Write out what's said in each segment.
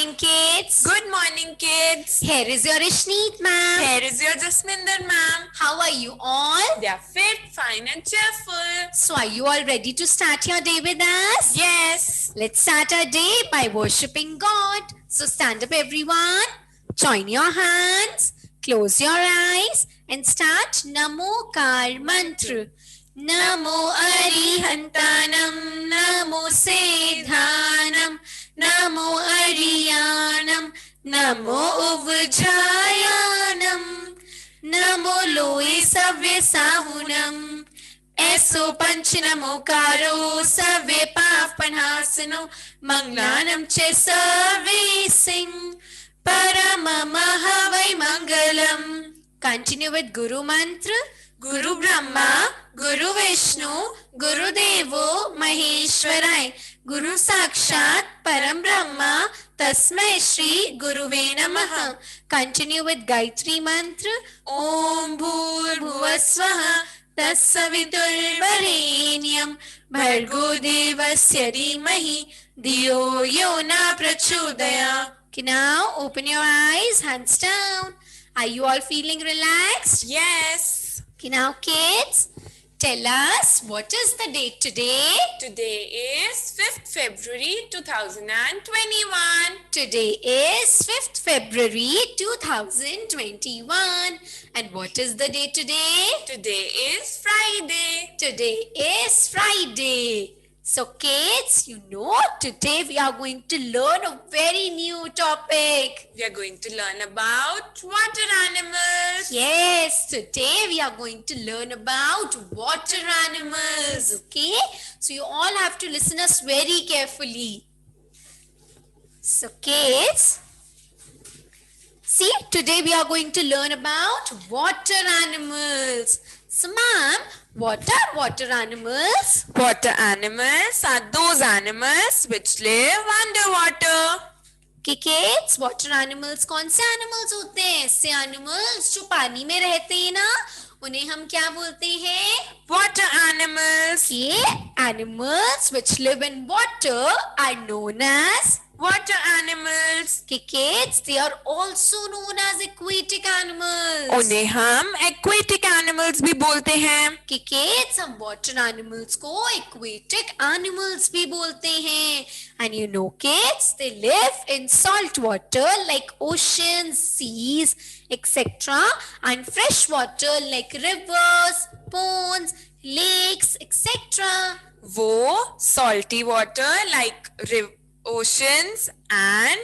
morning, kids. Good morning, kids. Here is your Ishneet, ma'am. Here is your Jasminder, ma'am. How are you all? They are fit, fine and cheerful. So are you all ready to start your day with us? Yes. Let's start our day by worshipping God. So stand up, everyone. Join your hands. Close your eyes and start Namo Kar Mantra. Namo Arihantanam, Namo Sedhanam, Namo Ariyanam, Namo Uvjayanam, Namo Loe Savya Sahunam, Eso Panch Namo Karo Savya Papanhasano, Manglanam Che Savya Singh, Parama Mahavai Mangalam. Continue with Guru Mantra. Guru Brahma, Guru Vishnu, Guru Devo Maheshwarai, Guru Sakshat Param Brahma, Tasmai Shri Guruve Namaha. Continue with Gayatri Mantra. Om Bhur Bhuvasvaha Tassavitur Varenyam Bhargo Devasya Dhimahi Dhiyo Yona Prachodaya. Okay, now open your eyes, hands down. Are you all feeling relaxed? Yes. Okay, now kids, tell us what is the date today? Today is 5th February 2021. Today is 5th February 2021. And what is the day today? Today is Friday. Today is Friday. So kids, you know today we are going to learn a very new topic. We are going to learn about water animals. Yes, today we are going to learn about water animals. Okay, so you all have to listen us very carefully. So kids, see, today we are going to learn about water animals. So ma'am, what are water animals? Water animals are those animals which live underwater. Okay, kids, water animals कौन से animals होते हैं? ऐसे animals जो पानी में रहते हैं ना, उन्हें हम क्या बोलते हैं? Water animals. ये animals which live in water are known as Water animals. okay, kids, they are also known as aquatic animals. उन्हें हम aquatic animals भी बोलते हैं. Okay, kids, हम water animals को aquatic animals भी बोलते हैं. And you know, kids, they live in salt water like oceans, seas, etc. and fresh water like rivers, ponds, lakes, etc. वो salty water like oceans and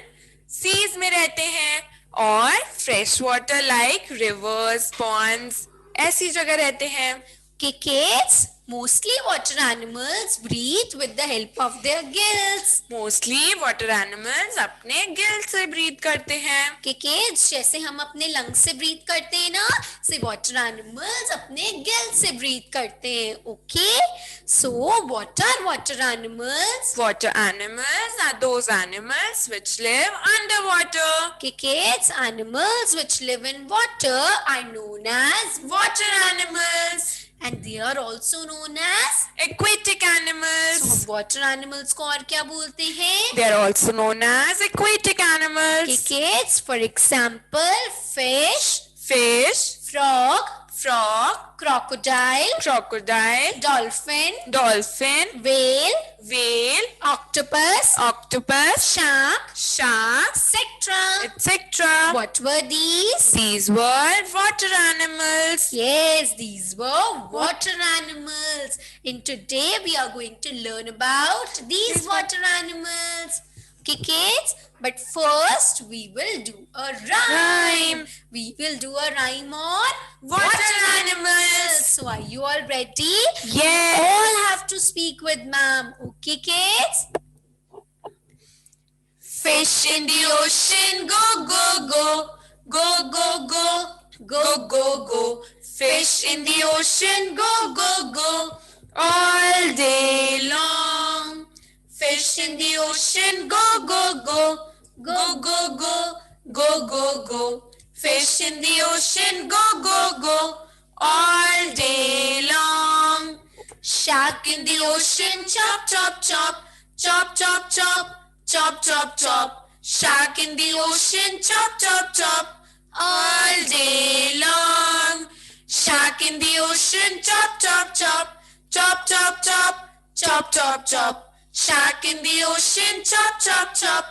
seas में रहते हैं और fresh water like rivers, ponds ऐसी जगह रहते हैं. Okay, kids, mostly water animals breathe with the help of their gills. Mostly water animals अपने gill से breathe करते हैं. Okay, kids, जैसे हम अपने lungs से breathe करते हैं ना, से water animals अपने gills से breathe करते हैं. Okay, so what are water animals? Water animals are those animals which live underwater. Okay, kids, animals which live in water are known as Water animals. and they are also known as Aquatic animals. so हम water animals को और क्या बोलते हैं? They are also known as aquatic Okay, animals. kids, for example, fish, Fish, frog, frog, crocodile, crocodile, dolphin, dolphin, whale, whale, octopus, octopus, shark, shark, etc. etc. What were these? These were water animals. Yes, these were water animals. And today we are going to learn about these water animals. Okay, kids, but first we will do a rhyme. We will do a rhyme on Water animals. So are you all ready? Yes. All have to speak with ma'am. Okay, kids? Fish in the ocean, go, go, go. Go, go, go. Go, go, go. Fish in the ocean, go, go, go. All day long. Fish in the ocean, go, go, go. Go, go, go. Go, go, go. Fish in the ocean, go, go, go. All day long. Shark in the ocean, chop, chop, chop. Chop, chop, chop. Chop, chop, chop. Shark in the ocean, chop, chop, chop, all day long. Shark in the ocean, chop, chop, chop, chop, chop, chop, chop, chop, chop. Shark in the ocean, chop, chop, chop,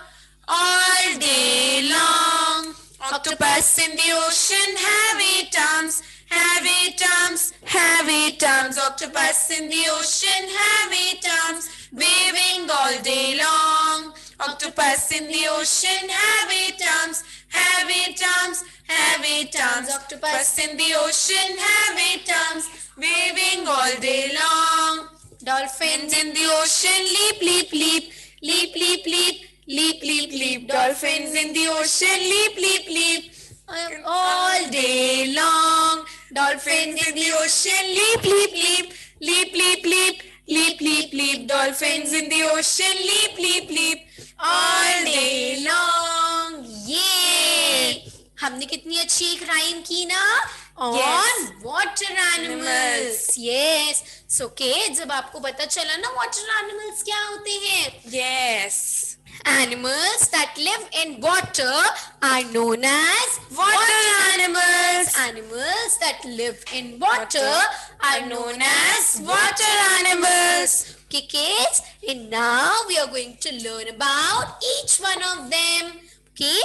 all day long. Octopus in the ocean, have 8 arms, have 8 arms, have 8 arms. Octopus in the ocean, have 8 arms, waving all day long. Octopus in the ocean, have 8 arms, have 8 arms, have 8 arms. Octopus in the ocean, have 8 arms, waving all day long. Dolphins in the ocean, leap, leap, leap, leap, leap, leap, leap, leap, leap. Dolphins in the ocean, leap, leap, leap, all day long. Dolphins in the ocean, leap, leap, leap, leap, leap, leap, leap, leap, leap. Dolphins in the ocean, leap, leap, leap, all day long. ये हमने कितनी अच्छी एक rhyme की ना on Yes. Water animals. Yes. So के जब आपको पता चला ना वाटर एनिमल्स क्या होते हैं, Yes. animals that live in water are known as Water animals. Animals that live in water are known as water animals. Okay, kids, and now we are going to learn about each one of them. Okay,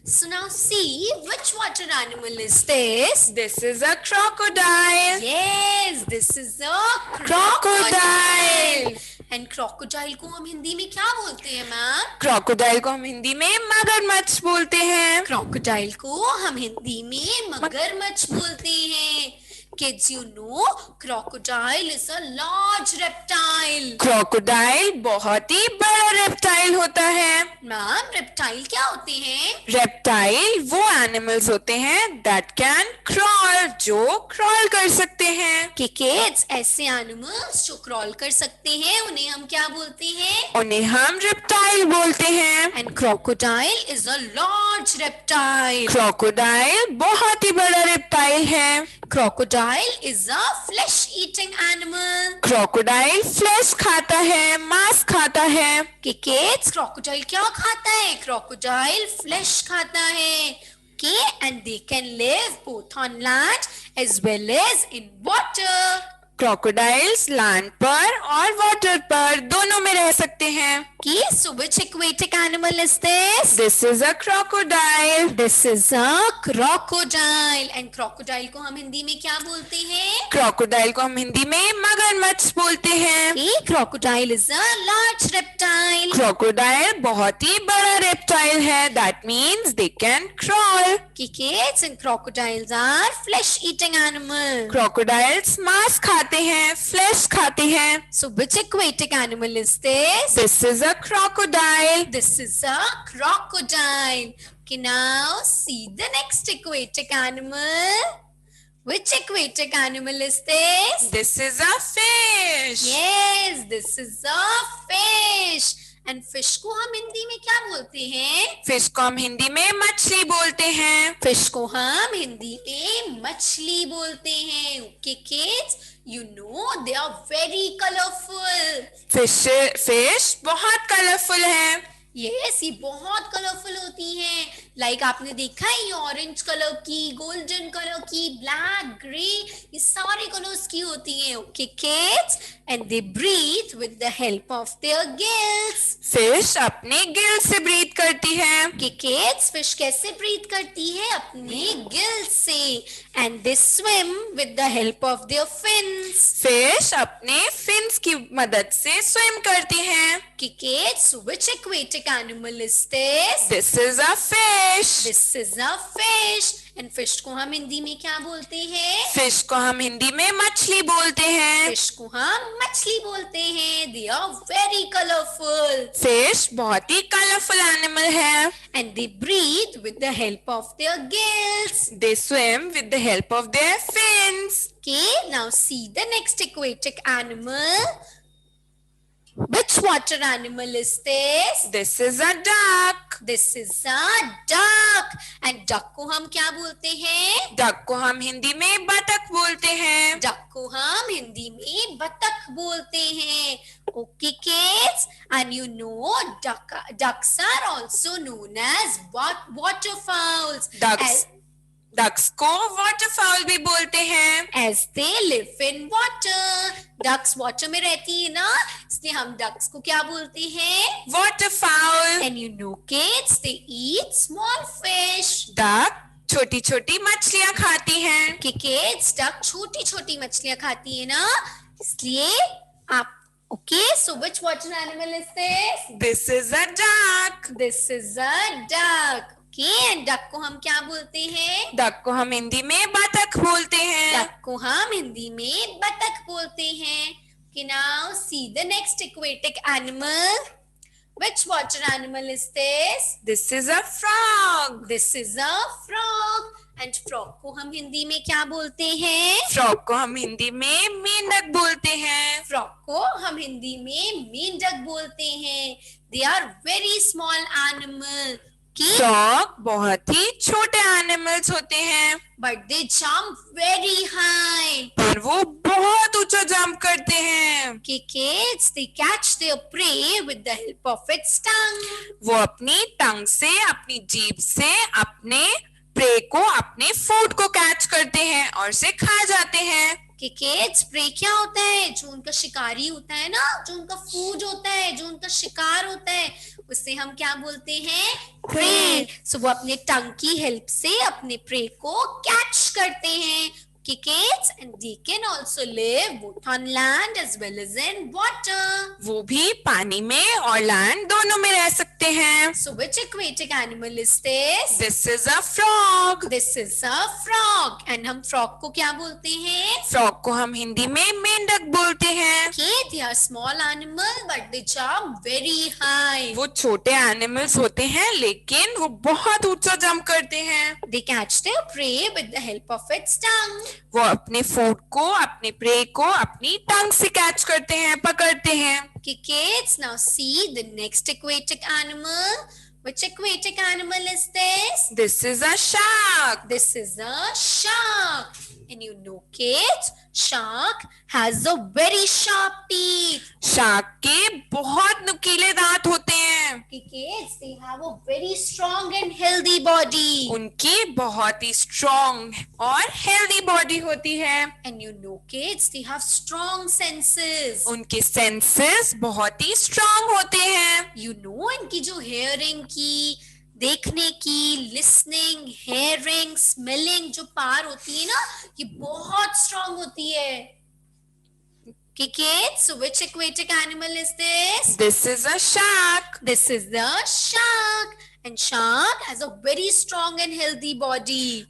so now see which water animal is this? This is a crocodile. Yes, this is a Crocodile. And crocodile को हम हिंदी में क्या बोलते हैं ma'am? Crocodile को हम हिंदी में मगरमच्छ बोलते हैं. क्रोकोडाइल को हम हिंदी में मगरमच्छ बोलते हैं. Kids, you know, crocodile is a large reptile. Crocodile बहुत ही बड़ा reptile होता है. मैम, reptile क्या होते हैं? Reptile वो animals होते हैं that can crawl, जो crawl कर सकते हैं. कि kids, ऐसे animals जो crawl कर सकते हैं उन्हें हम क्या बोलते हैं? उन्हें हम reptile बोलते हैं. And crocodile is a large reptile. Crocodile बहुत ही बड़ा reptile है. Crocodile is a flesh-eating animal. Crocodile flesh खाता है, मांस खाता है. कि kids, crocodile क्या खाता है? Crocodile flesh खाता है. Okay, and they can live both on land as well as in water. Crocodiles land पर और water पर दोनों में रह सकते हैं. Okay, so which aquatic animal is this? This is a crocodile. This is a crocodile. And crocodile को हम हिंदी में क्या बोलते हैं? Crocodile को हम हिंदी में मगरमच्छ बोलते हैं. Okay, crocodile is a large reptile. Crocodile बहुत ही बड़ा reptile है. That means they can crawl. Okay, kids, and crocodiles are flesh-eating animals. Crocodiles मांस खाते हैं, flesh खाते हैं. So which aquatic animal is this? This is a crocodile. This is a crocodile. Okay, now see the next aquatic animal. Which aquatic animal is this? This is a fish. Yes, this is a fish. And fish को हम हिंदी में क्या बोलते हैं? Fish को हम हिंदी में मछली बोलते हैं. फिश को हम हिंदी में मछली बोलते हैं. Okay, kids, you know they are very colorful. Fish बहुत कलरफुल है. Yes, ये बहुत कलरफुल होती हैं. लाइक आपने देखा है ये ऑरेंज कलर की, गोल्डन कलर की, ब्लैक, ग्रे, ये सारे कलर्स की होती हैं. Okay kids, and they breathe with the help of their gills. Fish अपने गिल से ब्रीथ करती है. ओके किड्स, फिश कैसे ब्रीथ करती है? अपने गिल्स से. And they swim with the help of their fins. Fish अपने फिन्स की मदद से स्विम करती हैं. Okay kids, which aquatic animal is this? This is a fish. This is a fish. And fish को हम हिंदी में क्या बोलते हैं? फिश को हम हिंदी में मछली बोलते हैं. फिश को हम मछली बोलते हैं. They are very colorful. Fish बहुत ही कलरफुल एनिमल है. And they breathe with the help of their gills. They swim with the help of their fins. Okay, now see the next aquatic animal. Which water animal is this? This is a duck. This is a duck. And duck को हम क्या बोलते हैं? Duck को हम हिंदी में बतख बोलते हैं. Duck को हम हिंदी में बतख बोलते हैं. Okay, kids. And you know, ducks are also known as waterfowls. Ducks को waterfowl भी बोलते हैं. As they live in water. Ducks water में रहती है ना, इसलिए हम ducks को क्या बोलते हैं? Waterfowl. And you know, kids, they eat small fish. Duck छोटी छोटी मछलियाँ खाती हैं. कि kids, duck छोटी छोटी मछलियाँ खाती है ना, इसलिए आप okay, so which water animal is this? This is a duck. This is a duck. Okay, and duck को हम क्या बोलते हैं? Duck को हम हिंदी में बतख बोलते हैं. Duck को हम हिंदी में बतख बोलते हैं. Okay, now see the next aquatic animal. Which water animal is this? This is a frog. This is a frog. And frog को हम हिंदी में क्या बोलते हैं? Frog को हम हिंदी में मेंढक बोलते हैं. फ्रॉग को हम हिंदी में मेंढक बोलते हैं. They are very small animal. Frog बहुत ही छोटे एनिमल्स होते हैं. But they jump very high. पर वो बहुत ऊंचा जंप करते हैं. Kids, they catch their prey with the help of its tongue. वो अपनी टंग से, अपनी जीभ से अपने प्रे को, अपने फूड को कैच करते हैं और उसे खा जाते हैं. किड्स, प्रे क्या होता है? जो उनका शिकारी होता है ना, जो उनका फूड होता है, जो उनका शिकार होता है, उससे हम क्या बोलते हैं? प्रे. सो वो अपने टंग की हेल्प से अपने प्रे को कैच करते हैं. Kids, and they can also live both on land as well as in water. वो भी पानी में और लैंड दोनों में रह सकते हैं. So which aquatic animal is this? This is a frog. This is a frog. And हम frog को क्या बोलते हैं? Frog को हम हिंदी में मेंढक बोलते हैं. Okay, they are small animal but they jump very high. वो छोटे एनिमल्स होते हैं लेकिन वो बहुत ऊंचा जंप करते हैं. They catch their prey with the help of its tongue. वो अपने फूड को, अपने प्रे को अपनी टंग से कैच करते हैं, पकड़ते हैं. Okay, kids, now see the next aquatic animal. Which aquatic animal is this? This is a shark. This is a shark. And you know, kids, shark has a very sharp teeth. Shark के बहुत नुकीले दांत होते हैं. Okay, kids, they have a very strong and healthy body. उनकी बहुत ही strong और healthy body होती है. And you know, kids, they have strong senses. उनके सेंसेस बहुत ही स्ट्रॉन्ग होते हैं. You know, इनकी जो hearing की, देखने की, लिसनिंग, हेयरिंग, स्मेलिंग जो पार होती है ना, ये बहुत स्ट्रॉन्ग होती है. Okay, kids, so which aquatic animal is this? This is a shark. This is the shark. And shark has a very strong and healthy body.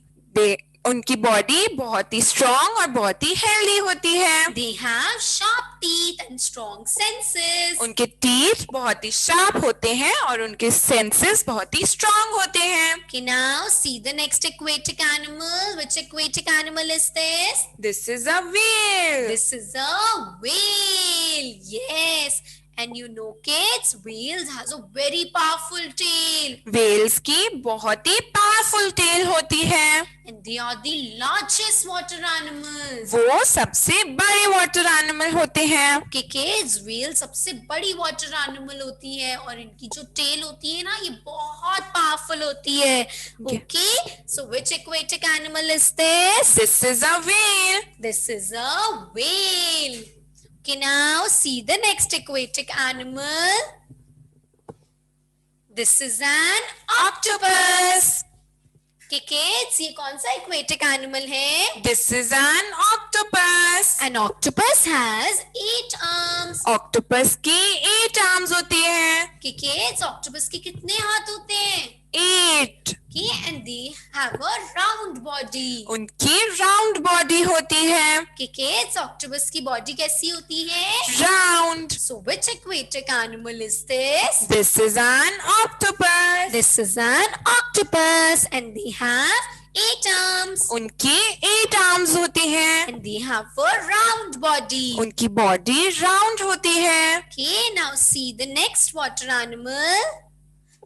उनकी बॉडी बहुत ही स्ट्रॉन्ग और बहुत ही हेल्दी होती है. They have sharp teeth and strong senses. उनके teeth बहुत ही sharp होते हैं और उनके सेंसेस बहुत ही स्ट्रॉन्ग होते हैं. Okay, now see the next aquatic animal. Which aquatic animal is this? This is a whale. This is a whale. Yes. And you know, kids, whales has a very powerful tail. Whales की बहुत ही powerful tell होती है. And they are the largest water animals. वो सबसे बड़े water animal होते हैं. Okay, kids, whale सबसे बड़ी water animal होती है और इनकी जो tail होती है ना, ये बहुत powerful होती है. Okay, so which aquatic animal is this? This is a whale. This is a whale. Okay, now see the next aquatic animal. This is an octopus. Okay, kids, ये कौन सा aquatic animal है? This is an octopus. An octopus has 8 arms. Octopus की 8 arms होती है. Okay, kids, octopus के कितने हाथ होते हैं? 8. Okay, and they have a round body. उनकी राउंड बॉडी होती है. Okay, kids, octopus की body कैसी होती है? Round. So which aquatic animal is this? This is an octopus. This is an octopus and they have 8 arms. उनके 8 arms होते हैं. And they have a round body. उनकी बॉडी राउंड होती है. Okay, now see the next water animal.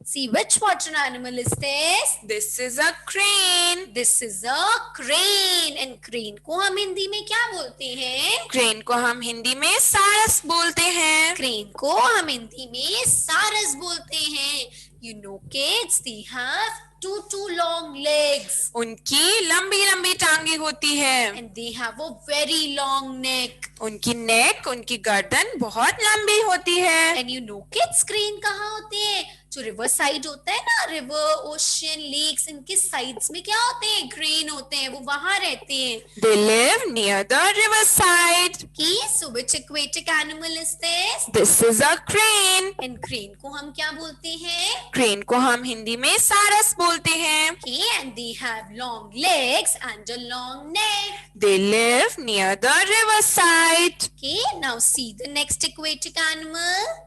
See which water animal is this? This is a crane. This is a crane. And crane को हम हिंदी में क्या बोलते हैं? Crane को हम हिंदी में सारस बोलते हैं. क्रेन को हम हिंदी में सारस बोलते हैं. You know kids, they have two long legs. उनकी लंबी लंबी टांगे होती है. And they have a very long neck. उनकी नेक, उनकी गर्दन बहुत लंबी होती है. And you know kids, crane कहाँ होते हैं? जो रिवर साइड होता है ना, रिवर, ओशन, लेक्स, इनके साइड्स में क्या होते हैं? क्रेन होते हैं, वो वहां रहते हैं. They live near the river side. Okay, so which aquatic animal is this? This is a crane. And crane को हम क्या बोलते हैं? क्रेन को हम हिंदी में सारस बोलते हैं. Okay, and they have long legs and a long neck. They live near the river side. Okay, now see the next aquatic animal.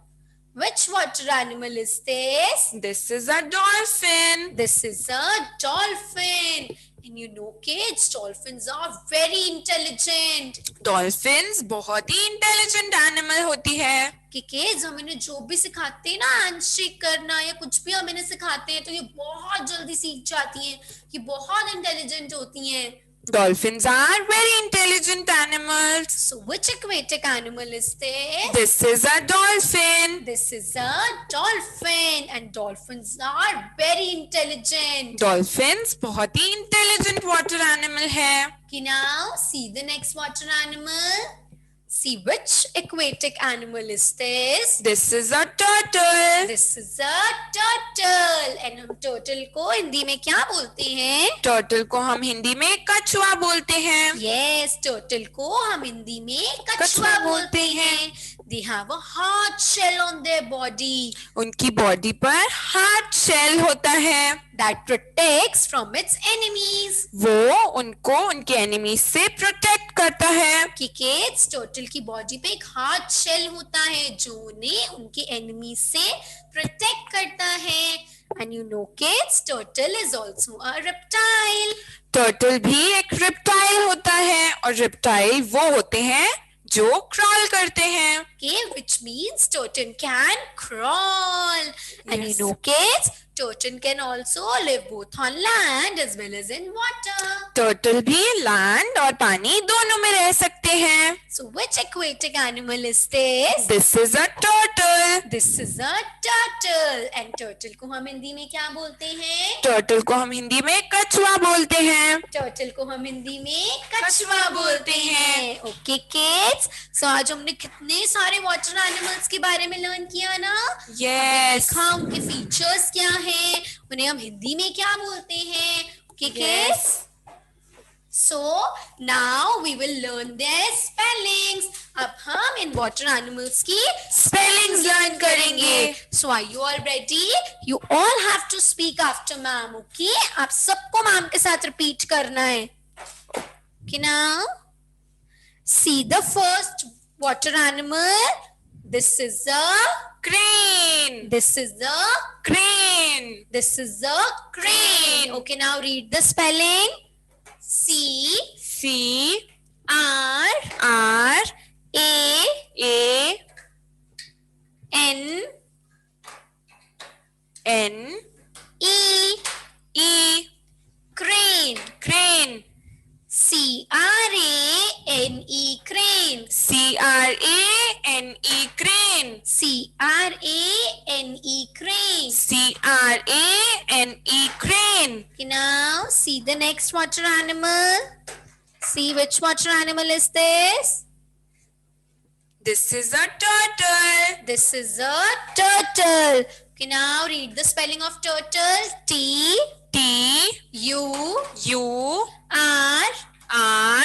Which water animal is this? This is a dolphin. This is a dolphin. And you know kids, dolphins are very intelligent. Dolphins बहुत ही intelligent animal होती है. कि kids हम इन्हें जो भी सिखाते हैं ना, हैंडशेक करना या कुछ भी हम इन्हें सिखाते हैं तो ये बहुत जल्दी सीख जाती हैं. ये बहुत इंटेलिजेंट होती हैं. Dolphins are very intelligent animals. So which aquatic animal is this? This is a dolphin. This is a dolphin. And dolphins are very intelligent. Dolphins बहुत ही intelligent water animal है. Okay, now see the next water animal. See which aquatic animal is this? This is a turtle. This is a turtle. And हम turtle को हिंदी में क्या बोलते हैं? Turtle को हम हिंदी में कछुआ बोलते हैं. Yes, turtle को हम हिंदी में कछुआ कछुआ बोलते बोलते हैं. They have a hard shell on their body उनकी बॉडी पर हार्ड शेल होता है. that protects from its enemies. वो उनको उनके एनिमीज से प्रोटेक्ट करता है. कि kids, turtle की बॉडी पे एक हार्ड शेल होता है जो उन्हें उनके एनिमी से प्रोटेक्ट करता है. And you know kids, turtle is also a reptile. Turtle भी एक रिप्टाइल होता है और रिप्टाइल वो होते हैं जो क्रॉल करते हैं. Okay, which means turtle can crawl. And Yes. you know kids, turtle can also live both on land as well as in water. Turtle भी लैंड और पानी दोनों में रह सकते हैं. So which aquatic animal is this? This is a turtle. This is a turtle. And turtle को हम हिंदी में क्या बोलते हैं? टर्टल को हम हिंदी में कछुआ बोलते हैं. टर्टल को हम हिंदी में कछुआ बोलते हैं. ओके किड्स, सो आज हमने कितने सारे वाटर एनिमल्स के बारे में लर्न किया ना. Yes. देखा उनके फीचर्स क्या हैं, उन्हें हम हिंदी में क्या बोलते हैं. Okay kids, so now we will learn their spellings. अब हम इन वाटर एनिमल्स की spellings learn करेंगे. So are you all ready? You all have to speak after ma'am. Okay? आप सबको मैम के साथ रिपीट करना है. Okay now? See the first water animal. This is a Crane. This is a Crane. This is a crane. Okay, now read the spelling. C C R R A A N N E E crane. Crane. C R A N E crane. C R A N E Crane. C R A N E crane. C R A N E Crane. Okay, now see the next water animal. See which water animal is this? This is a turtle. This is a turtle. Okay, now read the spelling of turtle. T T U U R R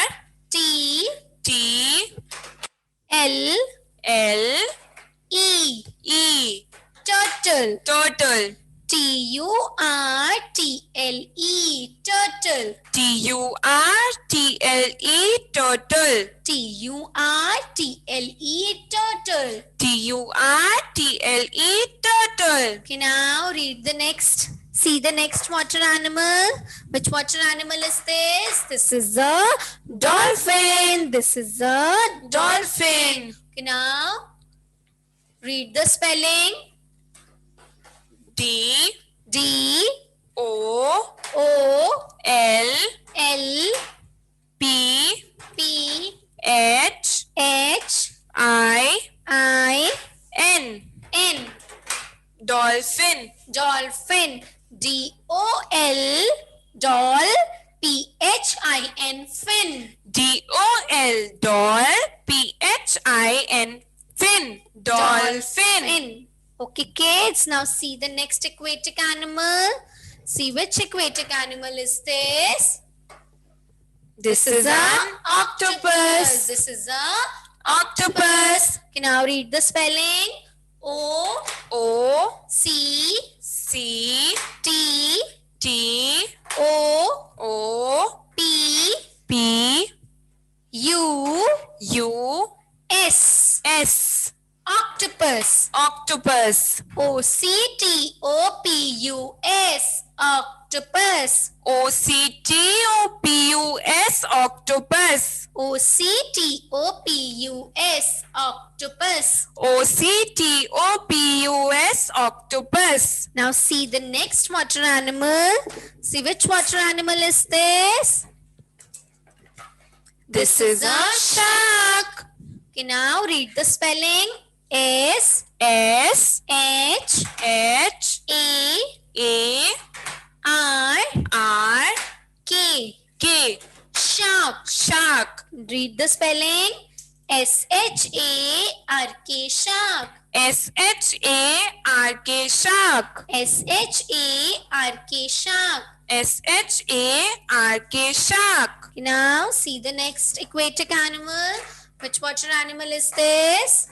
T T L L E. E. Turtle. Turtle. T U R T L E. Turtle. T U R T L E. Turtle. T U R T L E. Turtle. T U R T L E. Turtle. Okay, now read the next See the next water animal. Which water animal is this? This is a dolphin. This is a Dolphin. Okay, now read the spelling. D D O O L L P P H H I N N. Dolphin. Dolphin. DOL Doll PHIN Fin. DOL Doll PHIN Fin. Dolphin. Okay, kids. Now see the next aquatic animal. See which aquatic animal is this? This is an octopus. This is a Octopus. Okay, now read the spelling. O O C C T T O O P P U U S. S. Octopus. Octopus. OCTOPUS. Octopus. OCTOPUS. Octopus. OCTOPUS. Octopus. OCTOPUS. Octopus. Now see the next water animal. See which water animal is this? This is a shark. Okay, now read the spelling. S S H H A A R R K. K. Shark. Shark. Read the spelling. SHARK. Shark. SHARK. Shark. SHARK. Shark. SHARK. Shark. Now see the next aquatic animal. Which water animal is this?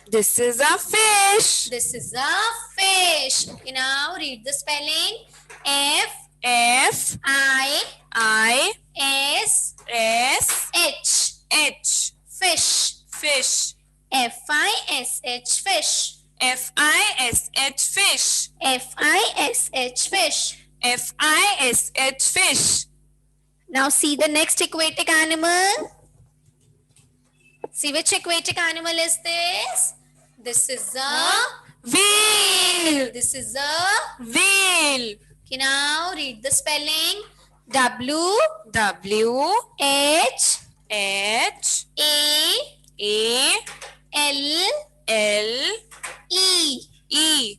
This is a fish. This is a fish. Okay, now read the spelling. F F I I S S H. H. Fish. Fish. FISH. Fish. FISH. Fish. FISH. Fish. FISH. Fish. Now see the next aquatic animal. See which aquatic animal is this? This is a Whale. This is a Whale. Okay, now read the spelling. W W H H A A L L E. E.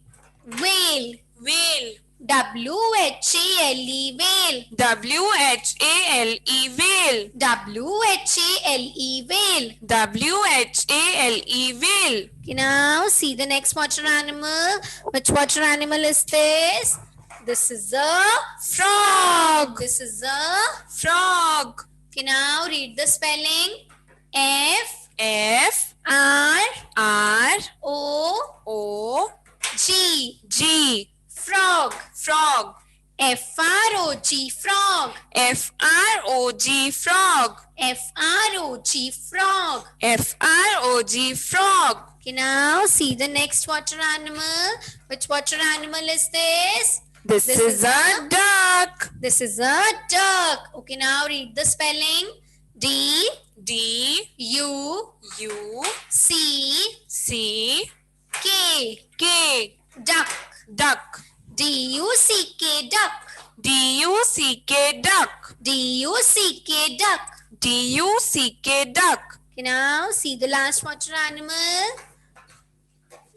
Whale. Whale. WHALE. Whale. WHALE. Whale. WHALE. Whale. WHALE. Whale. Okay, now see the next water animal. Which water animal is this? This is a Frog. This is a Frog. Okay, now read the spelling. F F R R O O G. G. Frog. Frog. FROG. Frog. FROG. Frog. FROG. Frog. FROG. Frog. Okay, now see the next water animal. Which water animal is this? This is a duck. This is a duck. Okay, now read the spelling. D D U U C C K. K. Duck. Duck. DUCK. Duck. DUCK. Duck. DUCK. Duck. DUCK. Duck. Okay, now see the last water animal.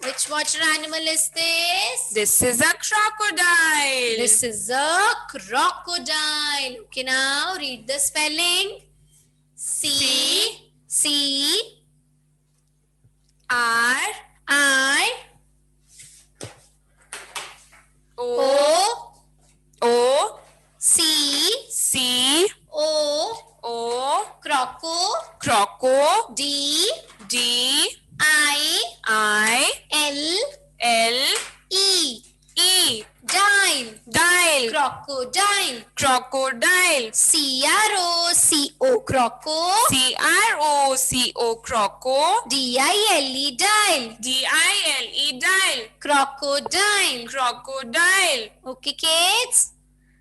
Which water animal is this? This is a crocodile. This is a crocodile. Okay, now read the spelling. C R I O O C C O O Croco D D I I L L E E. Dial. Dial. Croco crocodile. Crocodile. C-R-O-C-O, croco. C-R-O-C-O, croco. D-I-L-E, dial. D-I-L-E, dial. Crocodile. Crocodile. Okay, kids?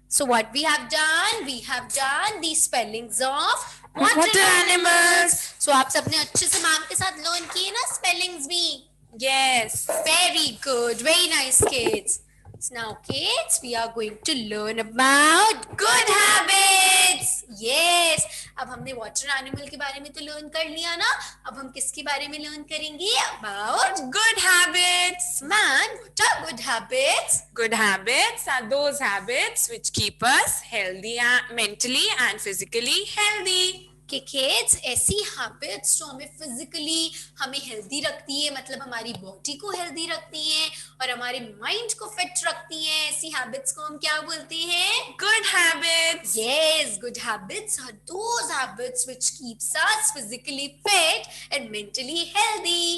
So what we have done? We have done the spellings of water animals. So आप सबने अच्छे से ma'am के साथ learn किए ना spellings भी? Yes. Very good. Very nice, kids. So now, kids, we are going to learn about good habits. Yes. अब हमने water animal के बारे में तो learn कर लिया ना? अब हम किसके बारे में learn करेंगे? About Good habits. man. What are good habits? Good habits are those habits which keep us healthy, mentally and physically healthy. कि kids ऐसी हैबिट्स जो हमें फिजिकली हमें हेल्दी रखती है, मतलब हमारी बॉडी को हेल्दी रखती हैं और हमारे माइंड को फिट रखती हैं, ऐसी हैबिट्स को हम क्या बोलते हैं? Good habits. Yes, good habits are those habits which keeps us physically fit and mentally healthy.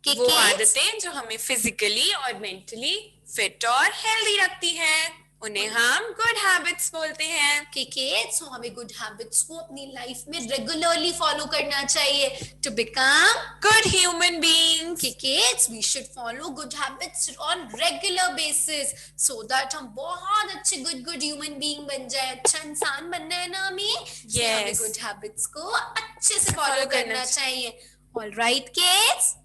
कि वो kids आदतें जो हमें फिजिकली और मेंटली फिट और हेल्दी रखती हैं, उन्हें हम गुड हैबिट्स बोलते हैं. कि kids हमें गुड हैबिट्स को अपनी लाइफ में रेगुलरली फॉलो करना चाहिए to become Good human beings. कि kids we should follow good habits on regular basis so that हम बहुत अच्छे good human being बन जाए. अच्छा इंसान बनना है ना हमें, इसलिए हमें Yes. good habits को अच्छे से फॉलो Follow करना करना चाहिए. All right, kids?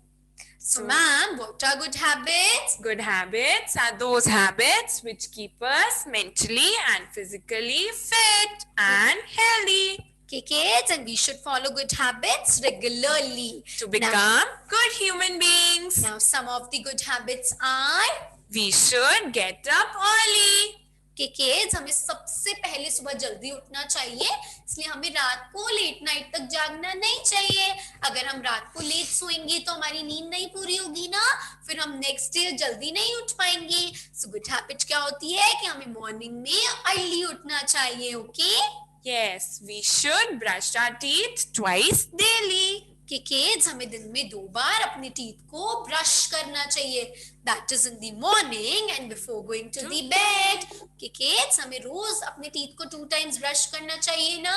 So, ma'am, what are good habits? Good habits are those habits which keep us mentally and physically fit and healthy. Okay, kids, and we should follow good habits regularly To become good human beings, Now, some of the good habits are we should get up early. कि kids हमें सबसे पहले सुबह जल्दी उठना चाहिए, इसलिए हमें रात को लेट नाइट तक जागना नहीं चाहिए. अगर हम रात को लेट सोएंगे तो हमारी नींद नहीं पूरी होगी ना, फिर हम नेक्स्ट डे जल्दी नहीं उठ पाएंगे. सो गुड हैबिट क्या होती है कि हमें मॉर्निंग में अर्ली उठना चाहिए. Okay Yes, we should brush our teeth twice daily. कि kids हमें दिन में 2 बार अपने टीथ को ब्रश करना चाहिए. That is in the morning and before going to the bed. कि kids हमें रोज अपने टीथ को 2 टाइम्स ब्रश करना चाहिए ना.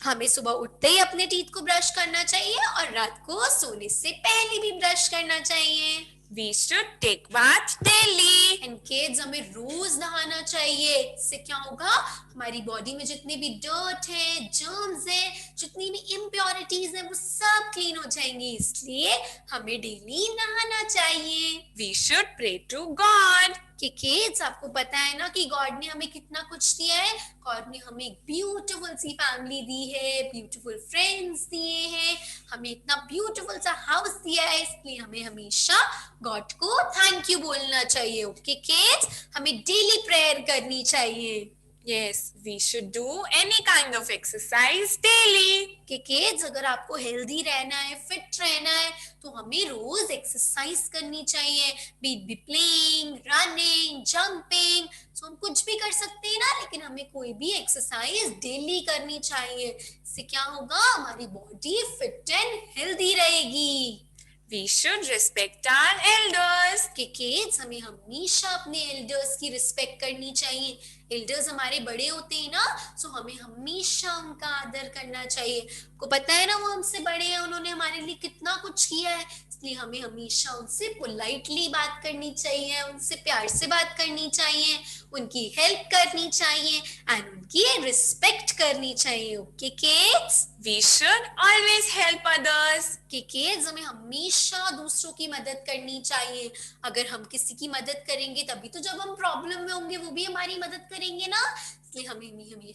हमें सुबह उठते ही अपने टीथ को ब्रश करना चाहिए और रात को सोने से पहले भी ब्रश करना चाहिए. We should take bath daily. And kids हमें रोज नहाना चाहिए. इससे क्या होगा, हमारी बॉडी में जितने भी डर्ट है, जर्म्स है, जितनी भी इम्प्योरिटीज है, वो सब क्लीन हो जाएंगी. इसलिए हमें डेली नहाना चाहिए. We should pray to God. कि किड्स आपको पता है ना कि गॉड ने हमें कितना कुछ दिया है. गॉड ने हमें एक ब्यूटीफुल सी फैमिली दी है, ब्यूटीफुल फ्रेंड्स दिए हैं, हमें इतना ब्यूटीफुल सा हाउस दिया है. इसलिए हमें हमेशा गॉड को थैंक यू बोलना चाहिए. ओके किड्स, हमें डेली प्रेयर करनी चाहिए. Yes, we should do any kind of exercise daily. कि kids अगर आपको हेल्दी रहना है, फिट रहना है, तो हमें रोज एक्सरसाइज करनी चाहिए. बी प्लेइंग, रनिंग, जंपिंग, सो हम कुछ भी कर सकते हैं ना, लेकिन हमें कोई भी एक्सरसाइज डेली करनी चाहिए. इससे क्या होगा, हमारी बॉडी फिट एंड हेल्दी रहेगी. We should respect our elders. कि kids हमें हमेशा अपने एल्डर्स की रिस्पेक्ट करनी चाहिए. एल्डर्स हमारे बड़े होते हैं ना, सो हमें हमेशा उनका आदर करना चाहिए. को पता है ना वो हमसे बड़े हैं, उन्होंने हमारे लिए कितना कुछ किया है, इसलिए हमें हमेशा उनसे पोलाइटली बात करनी चाहिए, उनसे प्यार से बात करनी चाहिए, उनकी हेल्प करनी चाहिए एंड उनकी रिस्पेक्ट करनी चाहिए. Okay kids? We should always help others. कि kids हमें हमेशा दूसरों की मदद करनी चाहिए. अगर हम किसी की मदद करेंगे तभी तो जब हम प्रॉब्लम में होंगे वो भी हमारी मदद करेंगे ना. इसलिए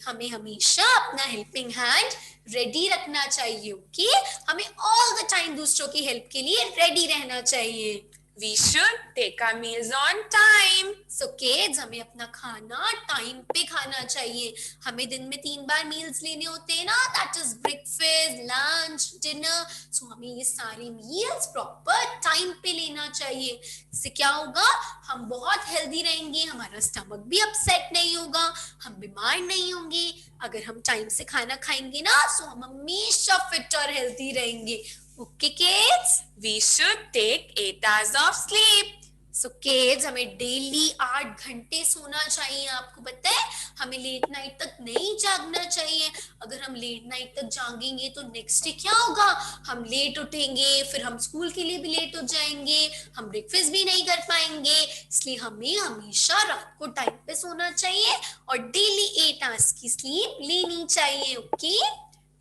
हमें हमेशा अपना हेल्पिंग हैंड रेडी रखना चाहिए. ओके, हमें ऑल द टाइम दूसरों की हेल्प के लिए रेडी रहना चाहिए. We should take our meals on time. So kids हमें अपना खाना टाइम पे खाना चाहिए. हमें दिन में 3 बार मील्स लेने होते हैं ना, that is breakfast, lunch, dinner. So हमें ये सारे मील्स प्रॉपर टाइम पे लेना चाहिए. इससे क्या होगा, हम बहुत हेल्दी रहेंगे, हमारा स्टमक भी अपसेट नहीं होगा, हम बीमार नहीं होंगे. अगर हम टाइम से खाना खाएंगे ना, सो हम हमेशा फिट और हेल्दी रहेंगे. Okay kids? We should take 8 hours of sleep. So kids, हमें डेली 8 घंटे सोना चाहिए। आपको पता है, हमें लेट नाइट तक नहीं जागना चाहिए। अगर हम लेट नाइट तक जागेंगे तो नेक्स्ट डे क्या होगा, हम लेट उठेंगे, फिर हम स्कूल के लिए भी लेट हो जाएंगे, हम ब्रेकफास्ट भी नहीं कर पाएंगे। इसलिए हमें हमेशा रात को टाइम पे सोना चाहिए और डेली 8 आवर्स की स्लीप लेनी चाहिए। Okay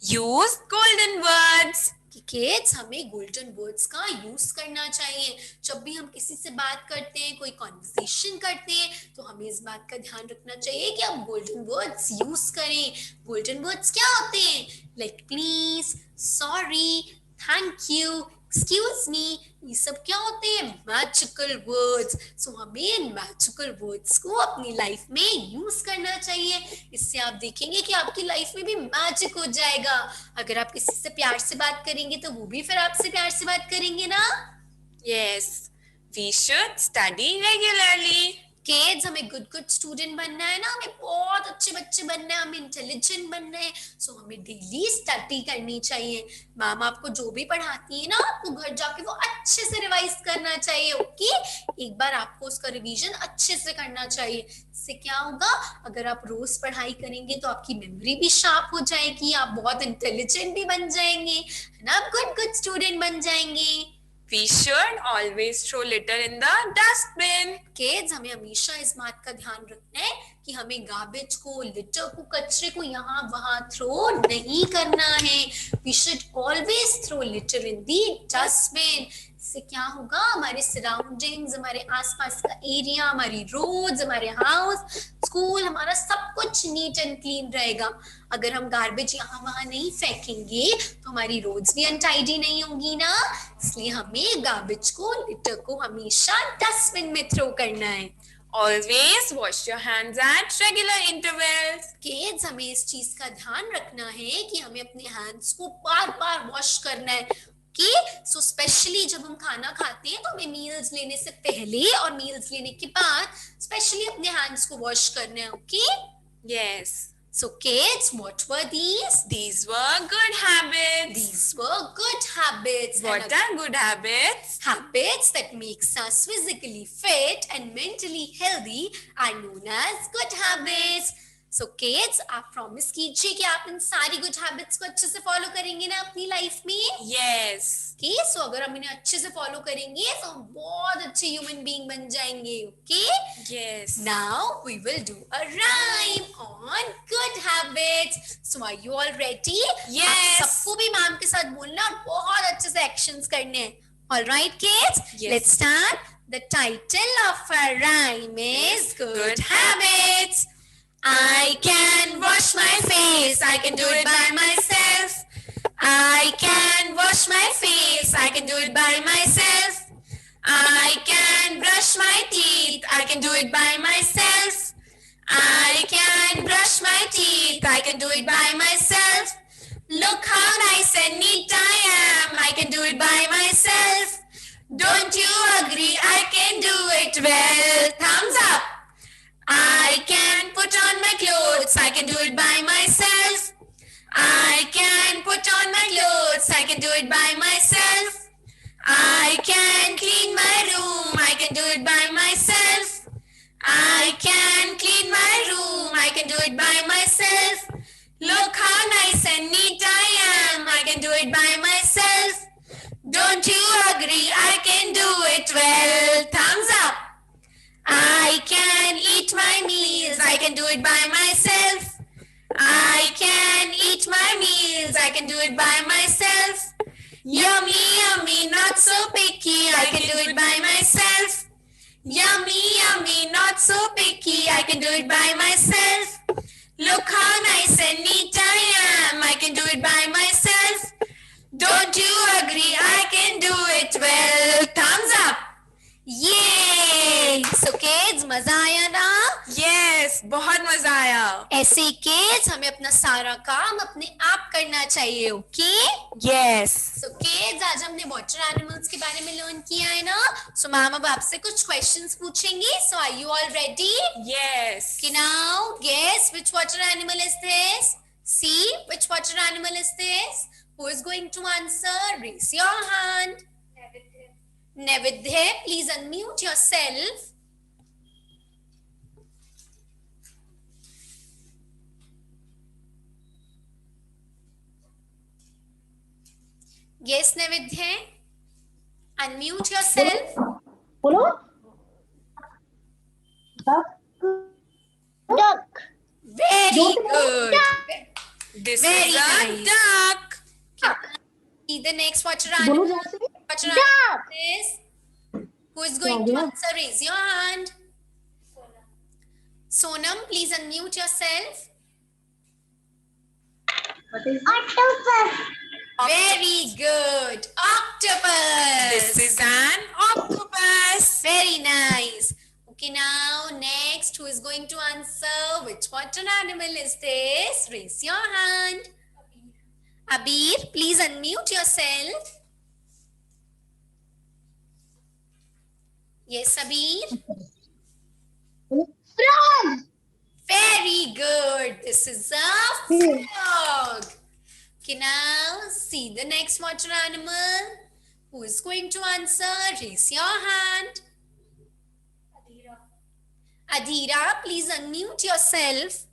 Use golden words. कि किड्स, हमें गोल्डन वर्ड्स का यूज करना चाहिए। जब भी हम किसी से बात करते हैं, कोई कॉन्वर्सेशन करते हैं, तो हमें इस बात का ध्यान रखना चाहिए कि हम गोल्डन वर्ड्स यूज करें। गोल्डन वर्ड्स क्या होते हैं? Like please, sorry, thank you, excuse me, ये सब क्या होते हैं? Magical words. सो हमें इन मैजिकल वर्ड्स को अपनी लाइफ में यूज करना चाहिए। इससे आप देखेंगे कि आपकी लाइफ में भी मैजिक हो जाएगा। अगर आप किसी से प्यार से बात करेंगे तो वो भी फिर आपसे प्यार से बात करेंगे ना। Yes, we should study regularly. Kids, हमें गुड स्टूडेंट बनना है ना, हमें बहुत अच्छे बच्चे बनना है, हमें इंटेलिजेंट बनना है। सो हमें डेली स्टडी करनी चाहिए। मैम आपको जो भी पढ़ाती है ना, आपको घर जाके वो अच्छे से रिवाइज करना चाहिए। ओके, एक बार आपको उसका रिवीजन अच्छे से करना चाहिए। इससे क्या होगा, अगर आप रोज पढ़ाई करेंगे तो आपकी मेमोरी भी शार्प हो जाएगी, आप बहुत इंटेलिजेंट भी बन जाएंगे, है ना, आप गुड स्टूडेंट बन जाएंगे। We should always throw litter in the dustbin. Kids, हमें हमेशा इस बात का ध्यान रखना है कि हमें गार्बेज को, लिटर को, कचरे को यहाँ वहां थ्रो नहीं करना है। We should always throw litter in the dustbin. इससे क्या होगा, हमारे सराउंडिंग्स, हमारे आसपास का एरिया, हमारी रोड्स, हमारे हाउस, स्कूल, हमारा सब कुछ नीट एंड क्लीन रहेगा। अगर हम गार्बेज यहाँ वहां नहीं फेंकेंगे तो हमारी रोड्स भी अनटाइडी नहीं होंगी ना। इसलिए हमें गार्बेज को, लिटर को हमेशा डस्टबिन में थ्रो करना है। Always wash your hands at regular intervals. Kids, हमें इस चीज का ध्यान रखना है कि हमें अपने हैंड्स को बार बार वॉश करना है। सो स्पेशली जब हम खाना खाते हैं तो हमें मील्स लेने से पहले और मील्स लेने के बाद स्पेशली अपने हैंड्स को वॉश करना है। Okay Yes, so kids, what were these? these were good habits. These were good habits. What are good habits? Habits that makes us physically fit and mentally healthy are known as good habits. So kids, आप promise कीजिए कि आप इन सारी good habits को अच्छे से follow करेंगे ना अपनी लाइफ में। Yes. ओके सो अगर हम इन्हें अच्छे से फॉलो करेंगे तो हम बहुत अच्छे ह्यूमन बीइंग बन जाएंगे। Okay Yes. Now we will do a rhyme on good habits. So are you all ready? Yes. सबको भी मैम के साथ बोलना और बहुत अच्छे से एक्शंस करने हैं। Alright kids, Yes. let's start. The title of our rhyme is Good Habits. I can wash my face, I can do it by myself. I can wash my face, I can do it by myself. I can brush my teeth, I can do it by myself. I can brush my teeth, I can do it by myself. Look how nice and neat I am, I can do it by myself. Don't you agree? I can do it well. Thumbs up. I can put on my clothes, I can do it by myself. I can put on my clothes, I can do it by myself. I can clean my room, I can do it by myself. I can clean my room, I can do it by myself. Look how nice and neat I am, I can do it by myself. Don't you agree? I can do it well. Thumbs up. I can eat my meals, I can do it by myself. I can eat my meals, I can do it by myself. Yummy, yummy, not so picky, I can do it by myself. Yummy, yummy, not so picky, I can do it by myself. Look how nice and neat I am, I can do it by myself. Don't you agree? I can do it well. Thumbs up. Yay! So kids, मजा आया ना? Yes, बहुत मजा आया. ऐसे kids, हमें अपना सारा काम अपने आप करना चाहिए। Okay Yes. सो किड्स, आज हमने वाटर एनिमल्स के बारे में लर्न किया है ना। सो मैम अब आपसे कुछ क्वेश्चंस पूछेंगे। So are you all ready? Yes. Okay, now guess which water animal is this? See, which water animal is this? Who is going to answer? Raise your hand. Navidya, please unmute yourself. Yes, Navidya. Unmute yourself. बोलो duck. Very good. This Very is a nice. duck. See the next water बोलो animal. जैसे Water Duck. animal is. Who is going to Yeah. answer? Raise your hand. Sonam, please unmute yourself. octopus. Very good. Octopus. This is an octopus. Very nice. Okay, now next, who is going to answer? Which water animal is this? Raise your hand. Abir, please unmute yourself. Yes, Abir. Frog. Very good. This is a frog. Okay, now see the next water animal. Who is going to answer? Raise your hand. Adira, please unmute yourself.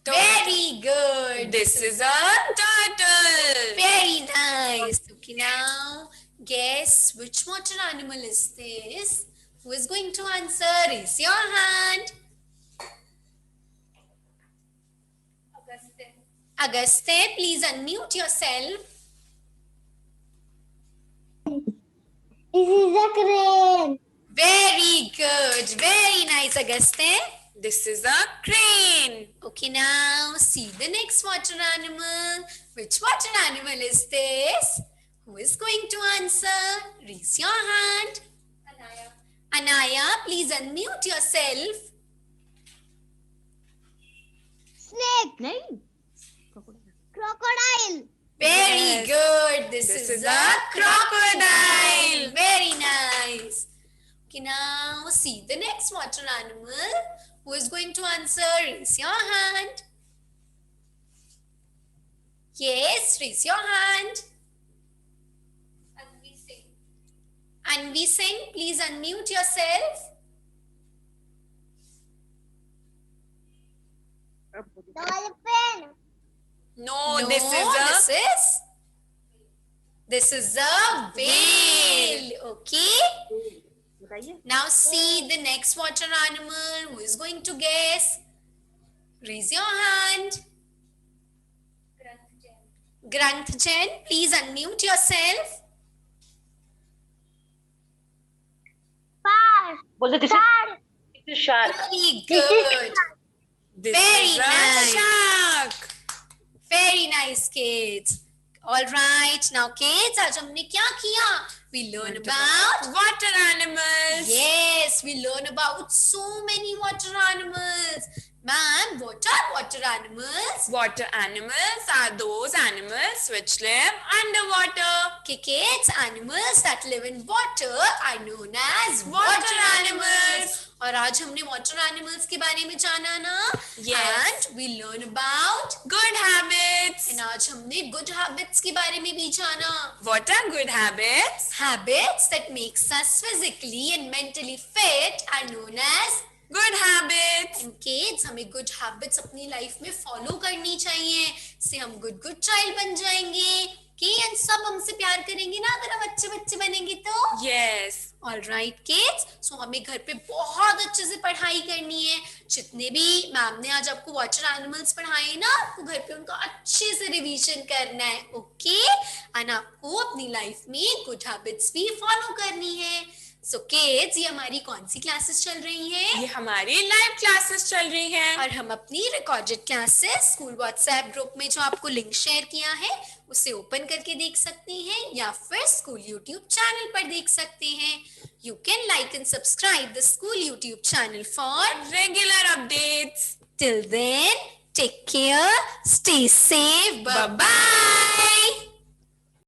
Very good. This is a turtle. Very nice. Okay, now guess which water animal is this? Who is going to answer? Raise your hand. Agaste, please unmute yourself. This is a crane. Very good. Very nice, Agaste. This is a crane. Okay, now see the next water animal. Which water animal is this? Who is going to answer? Raise your hand. Anaya, please unmute yourself. Snake. Crocodile. Very Yes. good. This This is is a a crocodile. crocodile. Very nice. Okay, now see the next water animal. Who is going to answer? Raise your hand. Yes, raise your hand. Anvi Singh, please unmute yourself. Dolphin. No, No, this is a whale. Okay. Now see the next water animal. Who is going to guess? Raise your hand. Granth Chen, please unmute yourself. Shark. बोलते this is shark. Very good. This Very is a nice. shark. Very nice, kids. All right. Now, kids, आज हमने क्या किया? We learn about water animals. Yes, we learn about so many water animals. Ma'am, what are water animals? Water animals are those animals which live underwater. Okay, kids, animals that live in water are known as water animals. और आज हमने water animals के बारे में जाना ना? Yes. And we learn about Good habits. and आज हमने good habits के बारे में भी जाना. What are good habits? Habits that makes us physically and mentally fit are known as Good habits. and kids हमें good habits अपनी life में follow करनी चाहिए. इससे हम good child बन जाएंगे. कि and सब हमसे प्यार करेंगे ना अगर हम अच्छे बच्चे बनेंगे तो. Yes. All right, kids. So हमें घर पे बहुत अच्छे से पढ़ाई करनी है. जितने भी मैम ने आज आपको वाटर एनिमल्स पढ़ाए ना, आपको घर पे उनका अच्छे से रिवीजन करना है. ओके? एंड आपको अपनी लाइफ में गुड हैबिट्स भी फॉलो करनी है. सो किड्स, ये हमारी कौन सी क्लासेस चल रही हैं? ये हमारी लाइव क्लासेस चल रही हैं. और हम अपनी recorded classes school WhatsApp group में जो आपको लिंक शेयर किया है उसे ओपन करके देख सकते हैं या फिर स्कूल यूट्यूब चैनल पर देख सकते हैं. You can like and subscribe the school YouTube channel for Regular updates. till then take care, stay safe, bye bye.